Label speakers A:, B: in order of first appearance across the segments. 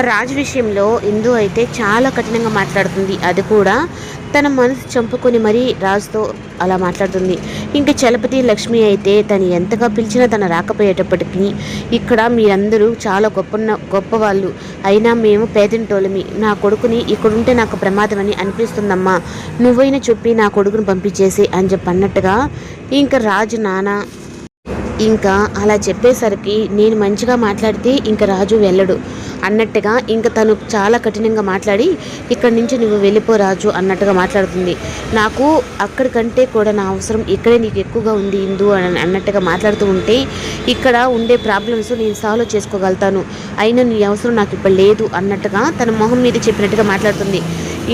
A: రాజు విషయంలో ఇందు అయితే చాలా కఠినంగా మాట్లాడుతుంది. అది కూడా తన మనసు చంపుకొని మరీ రాజుతో అలా మాట్లాడుతుంది. ఇంకా చలపతి లక్ష్మి అయితే తను ఎంతగా పిలిచినా తను రాకపోయేటప్పటికీ ఇక్కడ మీరందరూ చాలా గొప్పవాళ్ళు, అయినా మేము పేదింటోళ్ళమి, నా కొడుకుని ఇక్కడుంటే నాకు ప్రమాదం అని అనిపిస్తుందమ్మా, నువ్వైనా చెప్పి నా కొడుకుని పంపించేసి అని చెప్పి అన్నట్టుగా ఇంకా రాజు నాన్న ఇంకా అలా చెప్పేసరికి నేను మంచిగా మాట్లాడితే ఇంకా రాజు వెళ్ళడు అన్నట్టుగా ఇంకా తను చాలా కఠినంగా మాట్లాడి ఇక్కడి నుంచి నువ్వు వెళ్ళిపో రాజు అన్నట్టుగా మాట్లాడుతుంది. నాకు అక్కడికంటే కూడా నా అవసరం ఇక్కడే నీకు ఎక్కువగా ఉంది ఇందు అని అన్నట్టుగా మాట్లాడుతూ ఉంటే ఇక్కడ ఉండే ప్రాబ్లమ్స్ నేను సాల్వ్ చేసుకోగలుగుతాను, అయినా నీ అవసరం నాకు ఇప్పుడు లేదు అన్నట్టుగా తన మొహం మీద చెప్పినట్టుగా మాట్లాడుతుంది.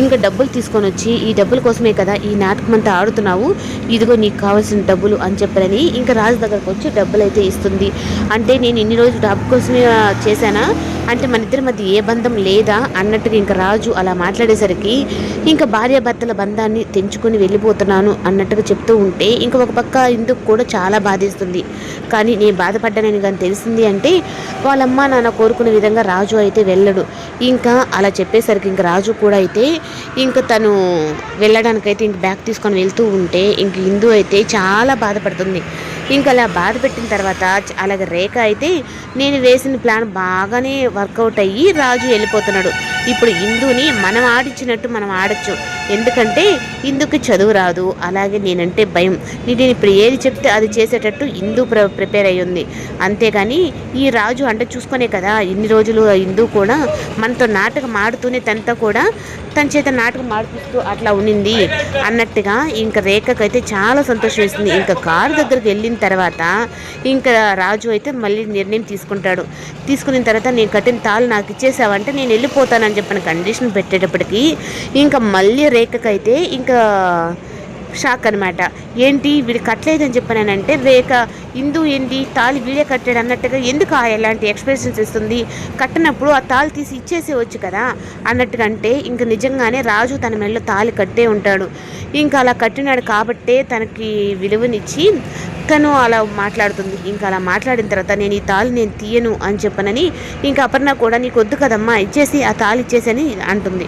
A: ఇంకా డబ్బులు తీసుకొని వచ్చి ఈ డబ్బుల కోసమే కదా ఈ నాటకం అంతా ఆడుతున్నావు, ఇదిగో నీకు కావాల్సిన డబ్బులు అని చెప్పని ఇంకా రాజు దగ్గరకు వచ్చి డబ్బులు అయితే ఇస్తుంది. అంటే నేను ఇన్ని రోజులు డబ్బు కోసమే చేశానా, అంటే మన ఇద్దరి మధ్య ఏ బంధం లేదా అన్నట్టుగా ఇంకా రాజు అలా మాట్లాడేసరికి ఇంకా భార్యాభర్తల బంధాన్ని తెంచుకొని వెళ్ళిపోతున్నాను అన్నట్టుగా చెప్తూ ఉంటే ఇంకా ఒక పక్క ఇందుకు కూడా చాలా బాధేస్తుంది. కానీ నేను బాధపడ్డానని కానీ తెలిసింది అంటే వాళ్ళమ్మ నాన్న కోరుకునే విధంగా రాజు అయితే వెళ్ళడు. ఇంకా అలా చెప్పేసరికి ఇంకా రాజు కూడా అయితే ఇంకా తను వెళ్ళడానికైతే ఇంక బ్యాగ్ తీసుకొని వెళ్తూ ఉంటే ఇంక ఇందు అయితే చాలా బాధపడుతుంది. ఇంకా అలా బాధ పెట్టిన తర్వాత అలాగే రేఖ అయితే నేను వేసిన ప్లాన్ బాగానే వర్కౌట్ అయ్యి రాజు వెళ్ళిపోతున్నాడు. ఇప్పుడు ఇందుని మనం ఆడిచ్చినట్టు మనం ఆడచ్చు, ఎందుకంటే ఇందుకు చదువు రాదు, అలాగే నేనంటే భయం, నేను ఇప్పుడు ఏది చెప్తే అది చేసేటట్టు ఇందు ప్రిపేర్ అయ్యి ఉంది. అంతేగాని ఈ రాజు అంటే చూసుకునే కదా ఇన్ని రోజులు ఇందు కూడా మనతో నాటకం ఆడుతూనే తనతో కూడా తన చేత నాటకం ఆడిపిస్తూ అట్లా ఉండింది అన్నట్టుగా ఇంకా రేఖకైతే చాలా సంతోషం వేస్తుంది. ఇంకా కారు దగ్గరికి వెళ్ళిన తర్వాత ఇంకా రాజు అయితే మళ్ళీ నిర్ణయం తీసుకున్న తర్వాత నేను కట్టిన తాళ్ళు నాకు ఇచ్చేసావంటే నేను వెళ్ళిపోతానని చెప్పిన కండిషన్ పెట్టేటప్పటికి ఇంకా మళ్ళీ రేఖకైతే ఇంకా షాక్ అనమాట. ఏంటి వీడు కట్టలేదని చెప్పానంటే రేఖ ఇందు ఏంటి తాళి వీడే కట్టాడు అన్నట్టుగా ఎందుకు ఎలాంటి ఎక్స్ప్రెషన్స్ ఇస్తుంది, కట్టినప్పుడు ఆ తాళి తీసి ఇచ్చేసేవచ్చు కదా అన్నట్టుగా. అంటే ఇంకా నిజంగానే రాజు తన మెడలో తాళి కట్టే ఉంటాడు, ఇంకా అలా కట్టినాడు కాబట్టే తనకి విలువనిచ్చి తను అలా మాట్లాడుతుంది. ఇంకా అలా మాట్లాడిన తర్వాత నేను ఈ తాళి నేను తీయను అని చెప్పనని ఇంకా అపర్ణ కూడా నీకు వద్దు కదమ్మా ఇచ్చేసి ఆ తాళి ఇచ్చేసి అని అంటుంది.